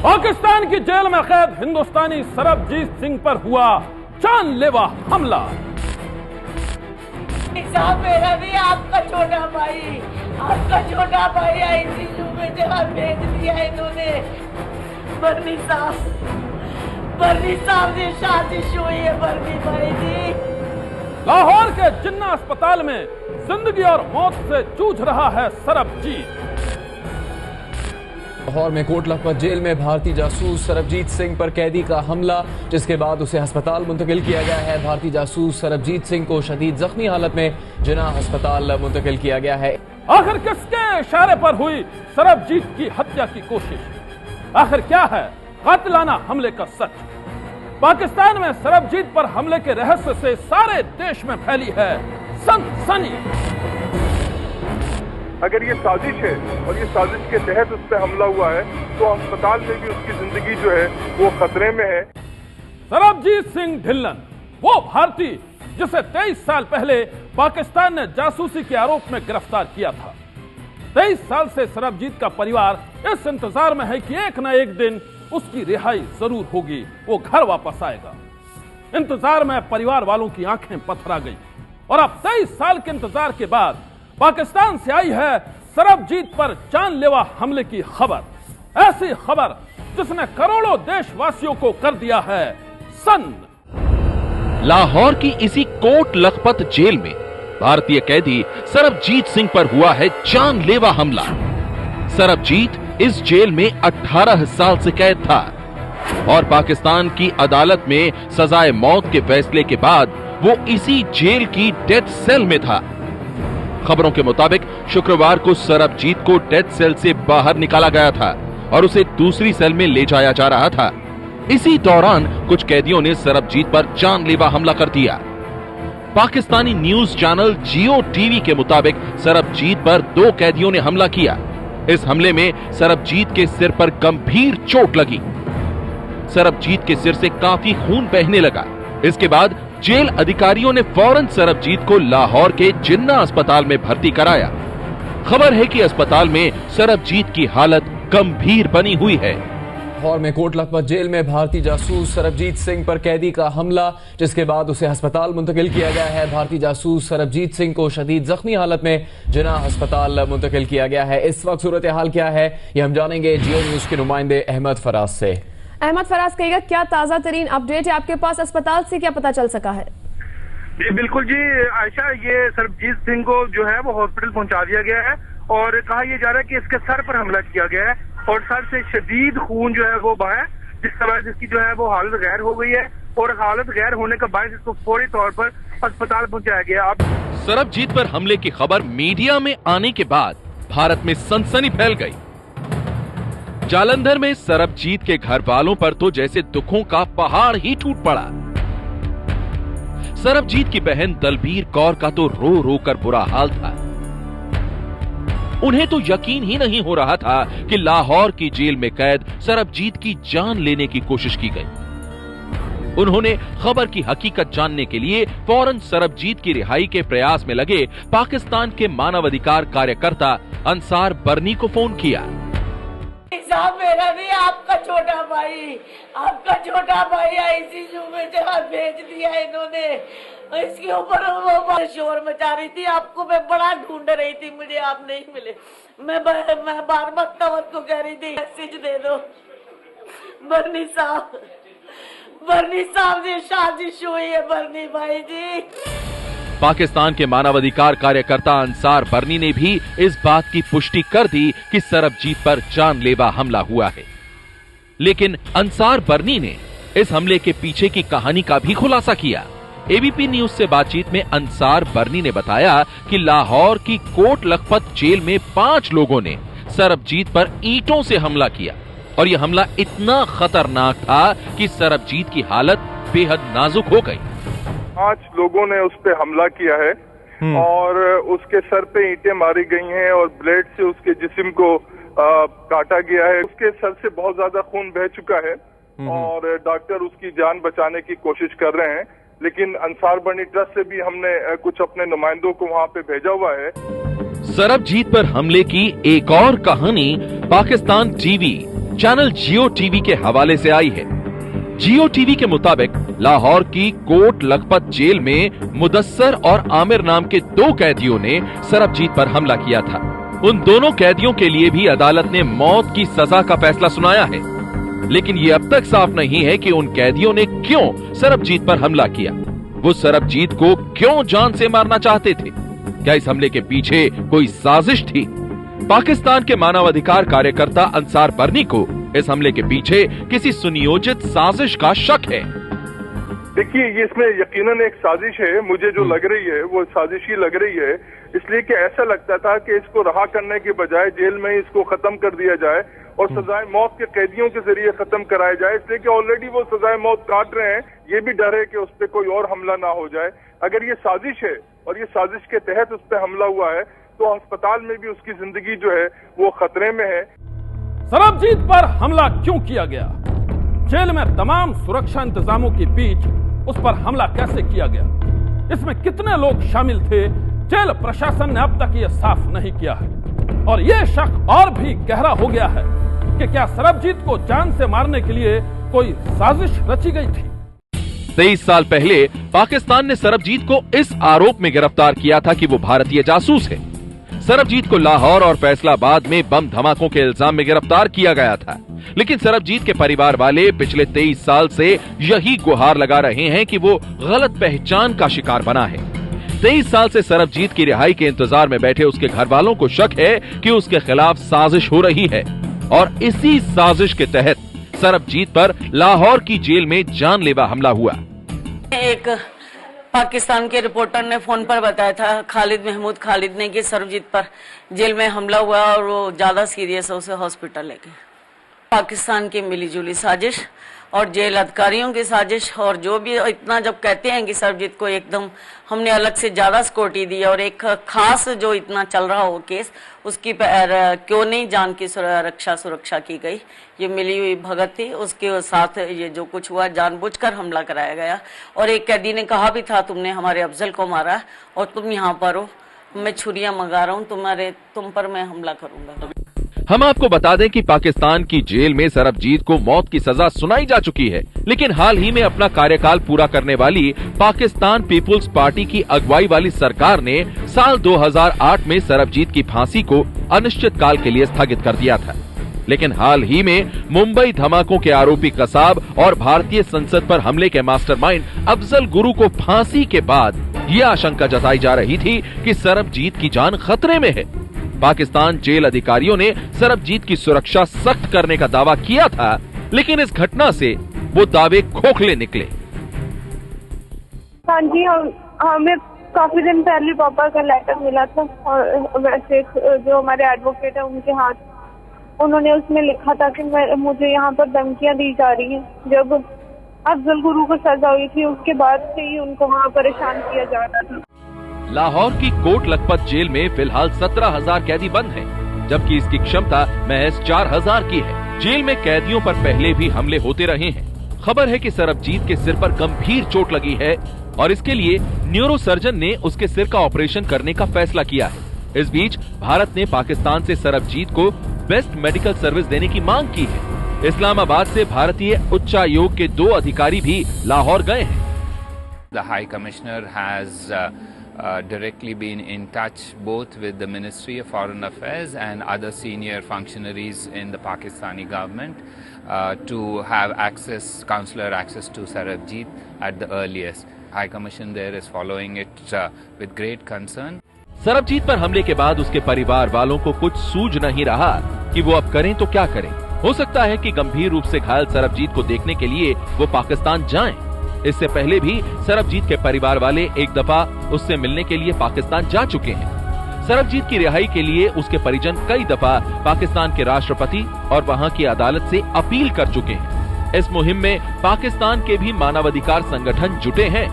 पाकिस्तान की जेल में कैद हिंदुस्तानी सरबजीत सिंह पर हुआ जानलेवा हमला। साहब मेरा भी आपका छोटा भाई आईसीयू में जगह भेज दिया इन्होंने। बर्नी साहब से साजिश हुई है बर्नी भाई जी। लाहौर के जिन्ना अस्पताल में जिंदगी और मौत से जूझ रहा है सरबजीत। लाहौर में कोट लखपत जेल में भारतीय जासूस सरबजीत सिंह पर कैदी का हमला, जिसके बाद उसे अस्पताल मुंतकिल किया गया है। भारतीय जासूस सरबजीत सिंह को शदीद जख्मी हालत में जिन्ना अस्पताल मुंतकिल किया गया है। आखिर किसके इशारे पर हुई सरबजीत की हत्या की कोशिश? आखिर क्या है कातिलाना हमले का सच? पाकिस्तान में सरबजीत पर हमले के रहस्य से सारे देश में फैली है सनसनी। अगर ये साजिश है और ये साजिश के तहत उस पर हमला हुआ है तो अस्पताल में भी उसकी जिंदगी जो है वो खतरे में है। सरबजीत सिंह ढिल्लन, वो भारतीय जिसे 23 साल पहले पाकिस्तान ने जासूसी के आरोप में गिरफ्तार किया था। 23 साल से सरबजीत का परिवार इस इंतजार में है कि एक न एक दिन उसकी रिहाई जरूर होगी, वो घर वापस आएगा। इंतजार में परिवार वालों की आंखें पथरा गई और अब 23 साल के इंतजार के बाद पाकिस्तान से आई है सरबजीत पर जानलेवा हमले की खबर। ऐसी खबर जिसने करोड़ों देशवासियों को कर दिया है सन्न। लाहौर की इसी कोट लखपत जेल में भारतीय कैदी सरबजीत सिंह पर हुआ है जानलेवा हमला। सरबजीत इस जेल में 18 साल से कैद था और पाकिस्तान की अदालत में सजाए मौत के फैसले के बाद वो इसी जेल की डेथ सेल में था। खबरों के मुताबिक शुक्रवार को सरबजीत को डेथ सेल से बाहर निकाला गया था और उसे दूसरी सेल में ले जाया जा रहा था। इसी दौरान कुछ कैदियों ने सरबजीत पर जानलेवा हमला कर दिया। पाकिस्तानी न्यूज चैनल जियो टीवी के मुताबिक सरबजीत पर 2 कैदियों ने हमला किया। इस हमले में सरबजीत के सिर पर गंभीर चोट लगी। सरबजीत के सिर से काफी खून बहने लगा। इसके बाद जेल अधिकारियों ने फौरन सरबजीत को लाहौर के जिन्ना अस्पताल में भर्ती कराया। खबर है कि अस्पताल में सरबजीत की हालत गंभीर बनी हुई है। लाहौर में कोट लखपत जेल में भारतीय जासूस सरबजीत सिंह पर कैदी का हमला, जिसके बाद उसे अस्पताल मुंतकिल किया गया है। भारतीय जासूस सरबजीत सिंह को शदीद जख्मी हालत में जिन्ना अस्पताल मुंतकिल किया गया है। इस वक्त सूरत हाल क्या है ये हम जानेंगे जियो न्यूज के नुमाइंदे अहमद फराज से। अहमद फराज, कहिएगा क्या ताजा तरीन अपडेट है आपके पास? अस्पताल से क्या पता चल सका है? जी बिल्कुल जी आयशा, ये सरबजीत सिंह को जो है वो हॉस्पिटल पहुंचा दिया गया है और कहा यह जा रहा है कि इसके सर पर हमला किया गया है और सर से शदीद खून जो है वो बहा, जिसकी जो है वो हालत गैर हो गई है और हालत गैर होने का बायस इसको फौरी तौर पर अस्पताल पहुंचाया गया। अब सरबजीत पर हमले की खबर मीडिया में आने के बाद भारत में सनसनी फैल गई। जालंधर में सरबजीत के घर वालों पर तो जैसे दुखों का पहाड़ ही टूट पड़ा। सरबजीत की बहन दलबीर कौर का तो रो रो कर बुरा हाल था। उन्हें तो यकीन ही नहीं हो रहा था कि लाहौर की जेल में कैद सरबजीत की जान लेने की कोशिश की गई। उन्होंने खबर की हकीकत जानने के लिए फौरन सरबजीत की रिहाई के प्रयास में लगे पाकिस्तान के मानवाधिकार कार्यकर्ता अंसार बर्नी को फोन किया। साहब मेरा भी आपका छोटा भाई आईसीयू में जगह भेज दिया इन्होंने। इसके ऊपर वो शोर मचा रही थी, आपको मैं बड़ा ढूंढ रही थी, मुझे आप नहीं मिले। मैं बार बार तवत को कह रही थी मैसेज दे दो। बर्नी साहब से साजिश हुई है बर्नी भाई जी। पाकिस्तान के मानवाधिकार कार्यकर्ता अंसार बर्नी ने भी इस बात की पुष्टि कर दी कि सरबजीत पर जानलेवा हमला हुआ है। लेकिन अंसार बर्नी ने इस हमले के पीछे की कहानी का भी खुलासा किया। एबीपी न्यूज से बातचीत में अंसार बर्नी ने बताया कि लाहौर की कोट लखपत जेल में 5 लोगों ने सरबजीत पर ईंटों से हमला किया और यह हमला इतना खतरनाक था कि सरबजीत की हालत बेहद नाजुक हो गई। 5 लोगों ने उस पे हमला किया है और उसके सर पे ईंटें मारी गई हैं और ब्लेड से उसके जिस्म को काटा गया है। उसके सर से बहुत ज्यादा खून बह चुका है और डॉक्टर उसकी जान बचाने की कोशिश कर रहे हैं। लेकिन अंसार बर्नी ट्रस्ट से भी हमने कुछ अपने नुमाइंदों को वहाँ पे भेजा हुआ है। सरबजीत पर हमले की एक और कहानी पाकिस्तान टीवी चैनल जियो टीवी के हवाले से आई है। जियो टीवी के मुताबिक लाहौर की कोट लखपत जेल में मुदस्सर और आमिर नाम के 2 कैदियों ने सरबजीत पर हमला किया था। उन दोनों कैदियों के लिए भी अदालत ने मौत की सजा का फैसला सुनाया है, लेकिन ये अब तक साफ नहीं है कि उन कैदियों ने क्यों सरबजीत पर हमला किया। वो सरबजीत को क्यों जान से मारना चाहते थे? क्या इस हमले के पीछे कोई साजिश थी? पाकिस्तान के मानवाधिकार कार्यकर्ता अंसार बरनी को इस हमले के पीछे किसी सुनियोजित साजिश का शक है। देखिए, ये इसमें यकीनन एक साजिश है। मुझे जो लग रही है वो साजिश ही लग रही है, इसलिए कि ऐसा लगता था कि इसको रहा करने के बजाय जेल में ही इसको खत्म कर दिया जाए और सजाए मौत के कैदियों के जरिए खत्म कराया जाए, इसलिए कि ऑलरेडी वो सजाए मौत काट रहे हैं। ये भी डर है कि उस पर कोई और हमला ना हो जाए। अगर ये साजिश है और ये साजिश के तहत उस पर हमला हुआ है तो अस्पताल में भी उसकी जिंदगी जो है वो खतरे में है। सरबजीत पर हमला क्यों किया गया? जेल में तमाम सुरक्षा इंतजामों के बीच उस पर हमला कैसे किया गया? इसमें कितने लोग शामिल थे? जेल प्रशासन ने अब तक ये साफ नहीं किया है और ये शक और भी गहरा हो गया है कि क्या सरबजीत को जान से मारने के लिए कोई साजिश रची गई थी? 23 साल पहले पाकिस्तान ने सरबजीत को इस आरोप में गिरफ्तार किया था कि वो भारतीय जासूस है। सरबजीत को लाहौर और फैसलाबाद में बम धमाकों के इल्जाम में गिरफ्तार किया गया था, लेकिन सरबजीत के परिवार वाले पिछले 23 साल से यही गुहार लगा रहे हैं कि वो गलत पहचान का शिकार बना है। 23 साल से सरबजीत की रिहाई के इंतजार में बैठे उसके घर वालों को शक है कि उसके खिलाफ साजिश हो रही है और इसी साजिश के तहत सरबजीत पर लाहौर की जेल में जानलेवा हमला हुआ। एक पाकिस्तान के रिपोर्टर ने फोन पर बताया था, महमूद खालिद ने, कि सरबजीत पर जेल में हमला हुआ और वो ज्यादा सीरियस है, उसे हॉस्पिटल लेके। पाकिस्तान की मिलीजुली साजिश और जेल अधिकारियों की साजिश, और जो भी इतना जब कहते हैं कि सरबजीत को एकदम हमने अलग से ज्यादा सिक्योरिटी दी और एक खास जो इतना चल रहा हो केस, उसकी क्यों नहीं जान की सुरक्षा की गई? ये मिली हुई भगत थी, उसके साथ ये जो कुछ हुआ जानबूझकर हमला कराया गया। और एक कैदी ने कहा भी था, तुमने हमारे अफजल को मारा और तुम यहाँ पर हो, मैं छुरियां मंगा रहा हूँ, तुम पर मैं हमला करूंगा। हम आपको बता दें कि पाकिस्तान की जेल में सरबजीत को मौत की सजा सुनाई जा चुकी है, लेकिन हाल ही में अपना कार्यकाल पूरा करने वाली पाकिस्तान पीपुल्स पार्टी की अगुवाई वाली सरकार ने साल 2008 में सरबजीत की फांसी को अनिश्चित काल के लिए स्थगित कर दिया था। लेकिन हाल ही में मुंबई धमाकों के आरोपी कसाब और भारतीय संसद पर हमले के मास्टरमाइंड अफजल गुरु को फांसी के बाद ये आशंका जताई जा रही थी कि सरबजीत की जान खतरे में है। पाकिस्तान जेल अधिकारियों ने सरबजीत की सुरक्षा सख्त करने का दावा किया था, लेकिन इस घटना से वो दावे खोखले निकले। हाँ जी, हमें काफी दिन पहले पापा का लेटर मिला था और वैसे जो हमारे एडवोकेट है उनके हाथ, उन्होंने उसमें लिखा था कि मुझे यहाँ पर धमकियां दी जा रही हैं। जब अफजल गुरु को सजा हुई थी उसके बाद से ही उनको वहाँ परेशान किया जा रहा था। लाहौर की कोट लखपत जेल में फिलहाल 17,000 कैदी बंद हैं, जबकि इसकी क्षमता महज 4,000 की है। जेल में कैदियों पर पहले भी हमले होते रहे हैं। खबर है कि सरबजीत के सिर पर गंभीर चोट लगी है और इसके लिए न्यूरो सर्जन ने उसके सिर का ऑपरेशन करने का फैसला किया है। इस बीच भारत ने पाकिस्तान से सरबजीत को बेस्ट मेडिकल सर्विस देने की मांग की है। इस्लामाबाद से भारतीय उच्चायोग के 2 अधिकारी भी लाहौर गए हैं। The High Commissioner has directly been in touch both with the Ministry of Foreign Affairs and other senior functionaries in the Pakistani government to have consular access to Sarabjit at the earliest. High Commission there is following it with great concern. Sarabjit पर हमले के बाद उसके परिवार वालों को कुछ सूझ नहीं रहा कि वो अब करें तो क्या करें। हो सकता है कि गंभीर रूप से घायल सरबजीत को देखने के लिए वो पाकिस्तान जाएं। इससे पहले भी सरबजीत के परिवार वाले एक दफा उससे मिलने के लिए पाकिस्तान जा चुके हैं। सरबजीत की रिहाई के लिए उसके परिजन कई दफा पाकिस्तान के राष्ट्रपति और वहां की अदालत से अपील कर चुके हैं। इस मुहिम में पाकिस्तान के भी मानवाधिकार संगठन जुटे हैं।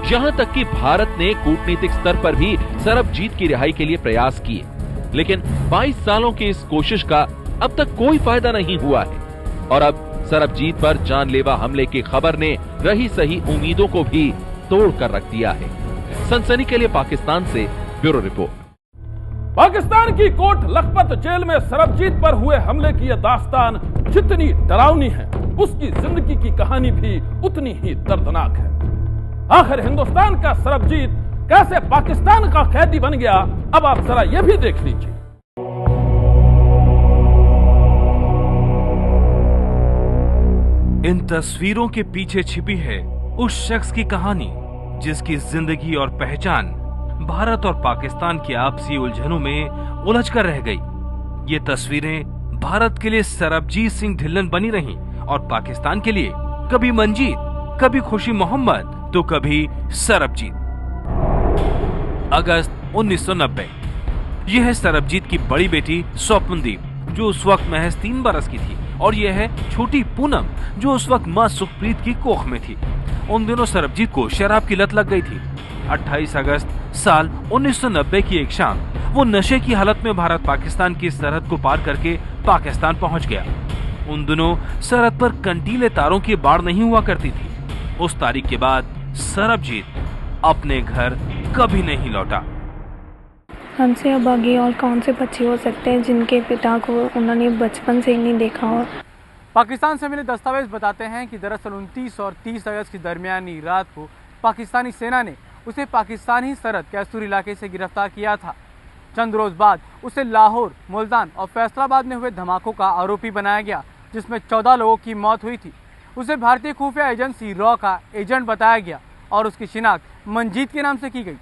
यहाँ तक कि भारत ने कूटनीतिक स्तर पर भी सरबजीत की रिहाई के लिए प्रयास किए, लेकिन 22 सालों की इस कोशिश का अब तक कोई फायदा नहीं हुआ है और अब सरबजीत पर जानलेवा हमले की खबर ने रही सही उम्मीदों को भी तोड़ कर रख दिया है। सनसनी के लिए पाकिस्तान से ब्यूरो रिपोर्ट। पाकिस्तान की कोट लखपत जेल में सरबजीत पर हुए हमले की यह दास्तान जितनी डरावनी है, उसकी जिंदगी की कहानी भी उतनी ही दर्दनाक है। आखिर हिंदुस्तान का सरबजीत कैसे पाकिस्तान का कैदी बन गया, अब आप जरा यह भी देख लीजिए। इन तस्वीरों के पीछे छिपी है उस शख्स की कहानी जिसकी जिंदगी और पहचान भारत और पाकिस्तान की आपसी उलझनों में उलझ कर रह गई। ये तस्वीरें भारत के लिए सरबजीत सिंह ढिल्लन बनी रहीं और पाकिस्तान के लिए कभी मंजीत, कभी खुशी मोहम्मद तो कभी सरबजीत। अगस्त 1990। यह है सरबजीत की बड़ी बेटी स्वप्नदीप, जो उस वक्त महज 3 बरस की थी, और यह है छोटी पूनम, जो उस वक्त मां सुखप्रीत की कोख में थी। उन दिनों सरबजीत को शराब की लत लग गई थी। 28 अगस्त साल 1990 की एक शाम वो नशे की हालत में भारत पाकिस्तान की सरहद को पार करके पाकिस्तान पहुंच गया। उन दिनों सरहद पर कंटीले तारों की बाढ़ नहीं हुआ करती थी। उस तारीख के बाद सरबजीत अपने घर कभी नहीं लौटा। हमसे अभागी और कौन से बच्चे हो सकते हैं जिनके पिता को उन्होंने बचपन से ही नहीं देखा हो। पाकिस्तान से मिले दस्तावेज बताते हैं कि दरअसल 29 और 30 अगस्त की दरमियानी रात को पाकिस्तानी सेना ने उसे पाकिस्तानी सरहद कैसूर इलाके से गिरफ्तार किया था। चंद रोज बाद उसे लाहौर, मुल्तान और फैसलाबाद में हुए धमाकों का आरोपी बनाया गया, जिसमें 14 लोगों की मौत हुई थी। उसे भारतीय खुफिया एजेंसी रॉ का एजेंट बताया गया और उसकी शिनाख्त मंजीत के नाम से की गई।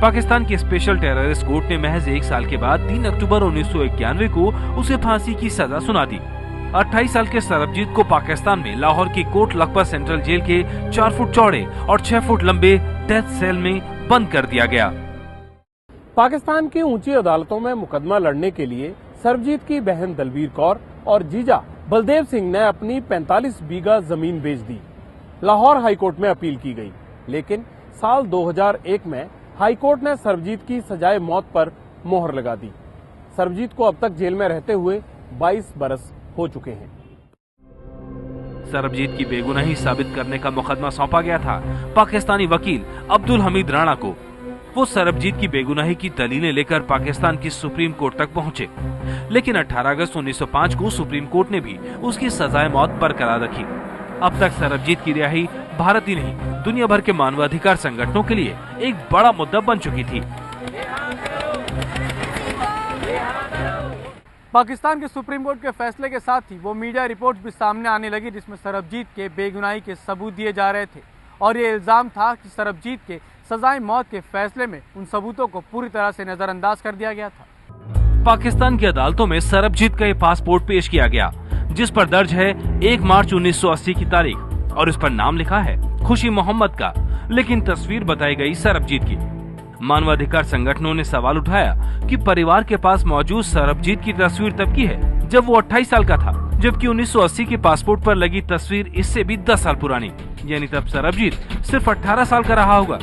पाकिस्तान के स्पेशल टेररिस्ट कोर्ट ने महज 1 साल के बाद 3 अक्टूबर 1991 को उसे फांसी की सजा सुना दी। 28 साल के सरबजीत को पाकिस्तान में लाहौर की कोट लखपत सेंट्रल जेल के 4 फुट चौड़े और 6 फुट लंबे डेथ सेल में बंद कर दिया गया। पाकिस्तान की ऊंची अदालतों में मुकदमा लड़ने के लिए सरबजीत की बहन दलबीर कौर और जीजा बलदेव सिंह ने अपनी 45 बीघा जमीन बेच दी। लाहौर हाईकोर्ट में अपील की गई, लेकिन साल 2001 में हाईकोर्ट ने सरबजीत की सजाए मौत पर मोहर लगा दी। सरबजीत को अब तक जेल में रहते हुए 22 बरस हो चुके हैं। सरबजीत की बेगुनाही साबित करने का मुकदमा सौंपा गया था पाकिस्तानी वकील अब्दुल हमीद राणा को। वो सरबजीत की बेगुनाही की दलीलें लेकर पाकिस्तान की सुप्रीम कोर्ट तक पहुंचे, लेकिन 18 अगस्त 1905 को सुप्रीम कोर्ट ने भी उसकी सजाए मौत बरकरार रखी। अब तक सरबजीत की रिहाई भारत ही नहीं, दुनिया भर के मानवाधिकार संगठनों के लिए एक बड़ा मुद्दा बन चुकी थी। पाकिस्तान के सुप्रीम कोर्ट के फैसले के साथ ही वो मीडिया रिपोर्ट्स भी सामने आने लगी, जिसमें सरबजीत के बेगुनाही के सबूत दिए जा रहे थे और ये इल्जाम था कि सरबजीत के सजाए मौत के फैसले में उन सबूतों को पूरी तरह से नजरअंदाज कर दिया गया था। पाकिस्तान की अदालतों में सरबजीत का ये पासपोर्ट पेश किया गया, जिस पर दर्ज है 1 मार्च 1980 की तारीख और इस पर नाम लिखा है खुशी मोहम्मद का, लेकिन तस्वीर बताई गई सरबजीत की। मानवाधिकार संगठनों ने सवाल उठाया कि परिवार के पास मौजूद सरबजीत की तस्वीर तब की है जब वो 28 साल का था, जबकि 1980 के पासपोर्ट पर लगी तस्वीर इससे भी 10 साल पुरानी, यानी तब सरबजीत सिर्फ 18 साल का रहा होगा।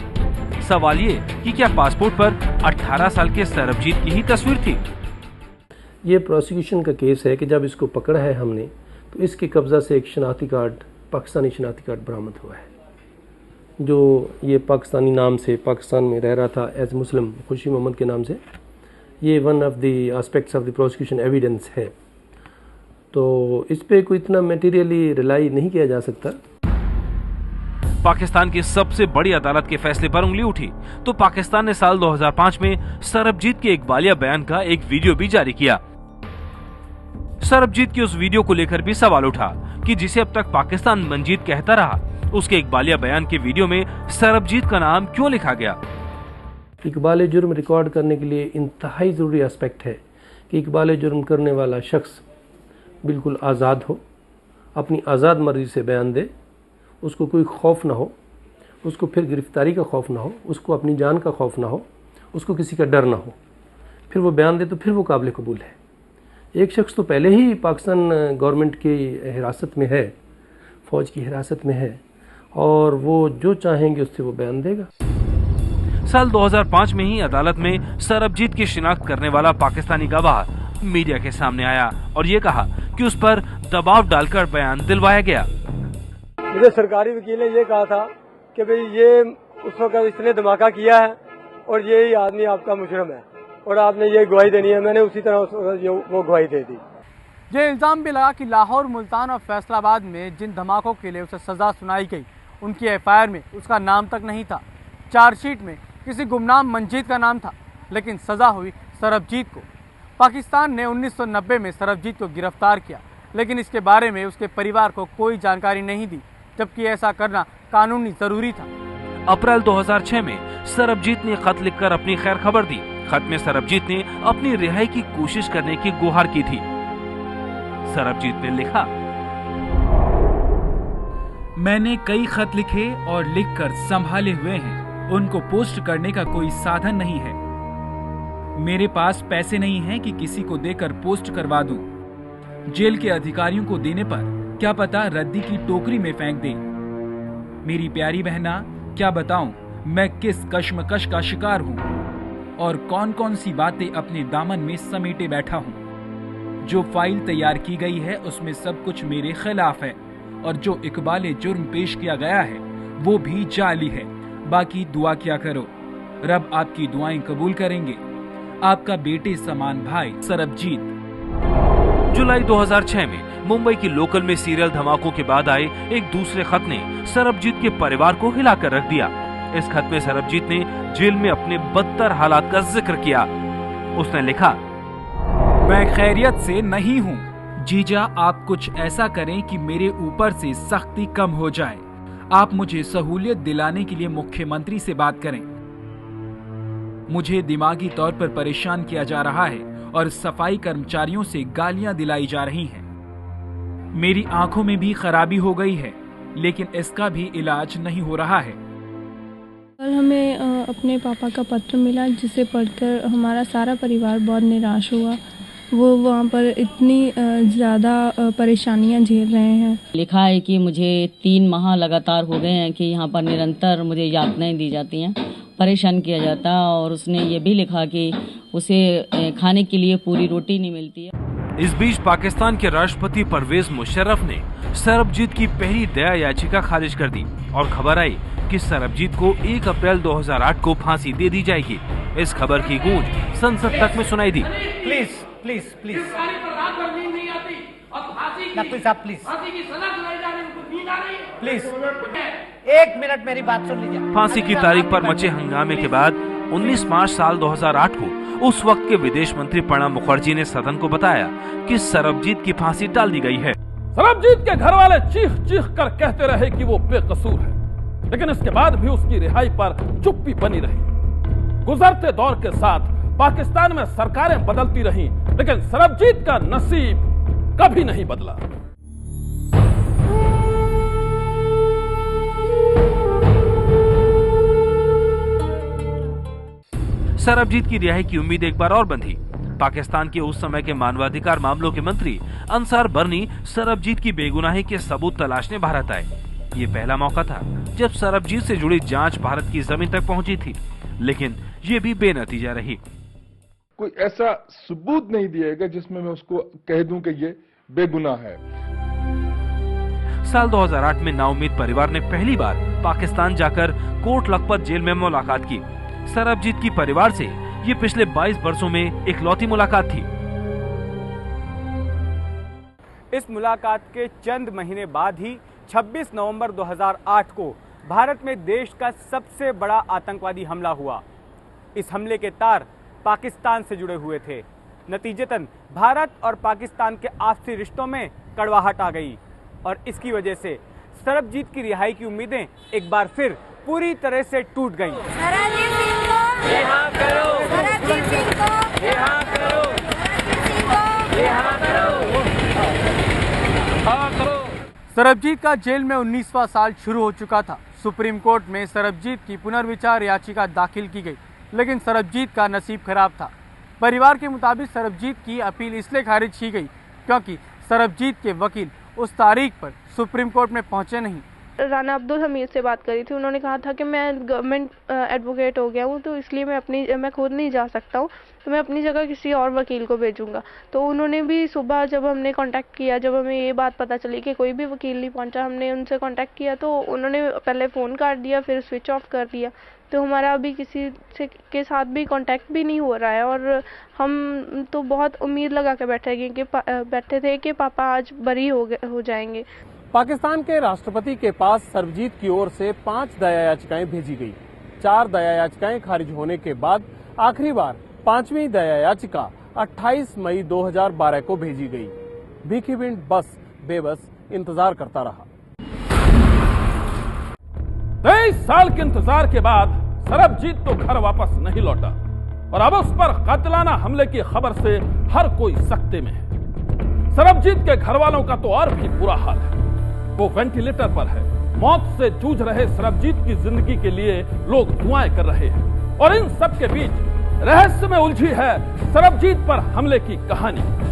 सवाल ये कि क्या पासपोर्ट पर 18 साल के सरबजीत की ही तस्वीर थी? ये प्रोसिक्यूशन का केस है कि जब इसको पकड़ा है हमने, तो इसके कब्जा से एक शनाख्ती कार्ड, पाकिस्तानी शनाख्ती कार्ड बरामद हुआ है, जो ये पाकिस्तानी नाम से पाकिस्तान में रह रहा था एज मुस्लिम, खुशी मोहम्मद के नाम से। ये one of the aspects of the prosecution evidence है, तो इस पे कोई इतना मटेरियली रिलाई नहीं किया जा सकता। पाकिस्तान की सबसे बड़ी अदालत के फैसले पर उंगली उठी तो पाकिस्तान ने साल 2005 में सरबजीत के इकबालिया बयान का एक वीडियो भी जारी किया। सरबजीत की उस वीडियो को लेकर भी सवाल उठा कि जिसे अब तक पाकिस्तान मंजीत कहता रहा, उसके इकबालिया बयान के वीडियो में सरबजीत का नाम क्यों लिखा गया? इकबाल जुर्म रिकॉर्ड करने के लिए इंतहाई ज़रूरी एस्पेक्ट है कि इकबाल जुर्म करने वाला शख्स बिल्कुल आज़ाद हो, अपनी आज़ाद मर्जी से बयान दे, उसको कोई खौफ ना हो, उसको फिर गिरफ्तारी का खौफ ना हो, उसको अपनी जान का खौफ ना हो, उसको किसी का डर ना हो, फिर वो बयान दे तो फिर वो काबिल कबूल है। एक शख्स तो पहले ही पाकिस्तान गवर्नमेंट की हिरासत में है, फ़ौज की हिरासत में है, और वो जो चाहेंगे उससे वो बयान देगा। साल 2005 में ही अदालत में सरबजीत की शिनाख्त करने वाला पाकिस्तानी गवाह मीडिया के सामने आया और ये कहा कि उस पर दबाव डालकर बयान दिलवाया गया। मुझे सरकारी वकील ने ये कहा था कि भाई ये उस वक्त इसने धमाका किया है और यही आदमी आपका मुजरिम है। और आपने ये गवाही देनी है। मैंने उसी तरह वो गवाही दे दी। ये इल्ज़ाम भी लगा कि लाहौर, मुल्तान और फैसलाबाद में जिन धमाकों के लिए उसे सज़ा सुनाई गई, उनकी एफआईआर में उसका नाम तक नहीं था। चार्जशीट में किसी गुमनाम मंजीत का नाम था, लेकिन सज़ा हुई सरबजीत को। पाकिस्तान ने 1990 में सरबजीत को गिरफ्तार किया, लेकिन इसके बारे में उसके परिवार को कोई जानकारी नहीं दी, जबकि ऐसा करना कानूनी ज़रूरी था। अप्रैल 2006 में सरबजीत ने खत लिखकर अपनी खैर खबर दी। खत में सरबजीत ने अपनी रिहाई की कोशिश करने की गुहार की थी। सरबजीत ने लिखा, मैंने कई खत लिखे और लिखकर संभाले हुए हैं। उनको पोस्ट करने का कोई साधन नहीं है। मेरे पास पैसे नहीं हैं कि किसी को देकर पोस्ट करवा दूं। जेल के अधिकारियों को देने पर क्या पता रद्दी की टोकरी में फेंक दें। मेरी प्यारी बहना, क्या बताऊं मैं किस कश्मकश का शिकार हूं और कौन कौन सी बातें अपने दामन में समेटे बैठा हूं। जो फाइल तैयार की गई है उसमें सब कुछ मेरे खिलाफ है और जो इकबाले जुर्म पेश किया गया है वो भी जाली है। बाकी दुआ क्या करो, रब आपकी दुआएं कबूल करेंगे। आपका बेटे समान भाई सरबजीत। जुलाई 2006 में मुंबई की लोकल में सीरियल धमाकों के बाद आए एक दूसरे खत ने सरबजीत के परिवार को हिलाकर रख दिया। इस खत में सरबजीत ने जेल में अपने बदतर हालात का जिक्र किया। उसने लिखा, मैं खैरियत से नहीं हूँ। जीजा, आप कुछ ऐसा करें कि मेरे ऊपर से सख्ती कम हो जाए। आप मुझे सहूलियत दिलाने के लिए मुख्यमंत्री से बात करें। मुझे दिमागी तौर पर परेशान किया जा रहा है और सफाई कर्मचारियों से गालियां दिलाई जा रही हैं। मेरी आंखों में भी खराबी हो गई है, लेकिन इसका भी इलाज नहीं हो रहा है। कल हमें अपने पापा का पत्र मिला, जिसे पढ़कर हमारा सारा परिवार बहुत निराश हुआ। वो वहाँ पर इतनी ज़्यादा परेशानियाँ झेल रहे हैं। लिखा है कि मुझे 3 माह लगातार हो गए हैं कि यहाँ पर निरंतर मुझे यातनाएं दी जाती हैं, परेशान किया जाता है। और उसने ये भी लिखा कि उसे खाने के लिए पूरी रोटी नहीं मिलती है। इस बीच पाकिस्तान के राष्ट्रपति परवेज मुशर्रफ ने सरबजीत की पहली दया याचिका खारिज कर दी और खबर आई कि सरबजीत को 1 अप्रैल 2008 को फांसी दे दी जाएगी। इस खबर की गूंज संसद तक में सुनाई दी। Please please please please 1 minute मेरी बात सुन लीजिए। फांसी की तारीख पर मचे हंगामे के बाद 19 मार्च साल 2008 को उस वक्त के विदेश मंत्री प्रणब मुखर्जी ने सदन को बताया कि सरबजीत की फांसी टाल दी गई है। सरबजीत के घर वाले चीख चीख कर कहते रहे कि वो बेकसूर है, लेकिन इसके बाद भी उसकी रिहाई पर चुप्पी बनी रही। गुजरते दौर के साथ पाकिस्तान में सरकारें बदलती रहीं, लेकिन सरबजीत का नसीब कभी नहीं बदला। सरबजीत की रिहाई की उम्मीद एक बार और बंधी। पाकिस्तान के उस समय के मानवाधिकार मामलों के मंत्री अंसार बर्नी सरबजीत की बेगुनाही के सबूत तलाशने भारत आए। ये पहला मौका था जब सरबजीत से जुड़ी जांच भारत की जमीन तक पहुंची थी, लेकिन ये भी बेनतीजा रही। कोई ऐसा सबूत नहीं दिएगा जिसमें मैं उसको कह दूं कि ये बेगुनाह है। साल 2008 में नाउमीद परिवार ने पहली बार पाकिस्तान जाकर कोट लखपत जेल में मुलाकात की। सरबजीत की परिवार से ये पिछले 22 वर्षों में इकलौती मुलाकात थी। इस मुलाकात के चंद महीने बाद ही 26 नवंबर 2008 को भारत में देश का सबसे बड़ा आतंकवादी हमला हुआ। इस हमले के तार पाकिस्तान से जुड़े हुए थे। नतीजतन भारत और पाकिस्तान के आपसी रिश्तों में कड़वाहट आ गई और इसकी वजह से सरबजीत की रिहाई की उम्मीदें एक बार फिर पूरी तरह से टूट गईं। सरबजीत का जेल में 19वां साल शुरू हो चुका था। सुप्रीम कोर्ट में सरबजीत की पुनर्विचार याचिका दाखिल की गई, लेकिन सरबजीत का नसीब खराब था। परिवार के मुताबिक सरबजीत की अपील इसलिए खारिज की गई क्योंकि सरबजीत के वकील उस तारीख पर सुप्रीम कोर्ट में पहुंचे नहीं। राना अब्दुल हमीद से बात करी थी। उन्होंने कहा था कि मैं गवर्नमेंट एडवोकेट हो गया हूँ, तो इसलिए मैं खुद नहीं जा सकता हूँ, तो मैं अपनी जगह किसी और वकील को भेजूंगा। तो उन्होंने भी सुबह जब हमने कांटेक्ट किया, जब हमें ये बात पता चली कि कोई भी वकील नहीं पहुंचा, हमने उनसे कांटेक्ट किया तो उन्होंने पहले फ़ोन काट दिया, फिर स्विच ऑफ कर दिया। तो हमारा अभी किसी से के साथ भी कांटेक्ट भी नहीं हो रहा है, और हम तो बहुत उम्मीद लगा के बैठे थे कि पापा आज बरी हो जाएंगे। पाकिस्तान के राष्ट्रपति के पास सर्वजीत की ओर से 5 दया याचिकाएं भेजी गई। 4 दया याचिकाएं खारिज होने के बाद आखिरी बार 5वीं दया याचिका 28 मई 2012 को भेजी गई। भीखी बिंड बस बेबस इंतजार करता रहा। 23 साल के इंतजार के बाद सरबजीत तो घर वापस नहीं लौटा, और अब उस पर कातिलाना हमले की खबर से हर कोई सकते में है। सरबजीत के घर वालों का तो और भी बुरा हाल है। वो वेंटिलेटर पर है। मौत से जूझ रहे सरबजीत की जिंदगी के लिए लोग दुआएं कर रहे हैं, और इन सब के बीच रहस्य में उलझी है सरबजीत पर हमले की कहानी।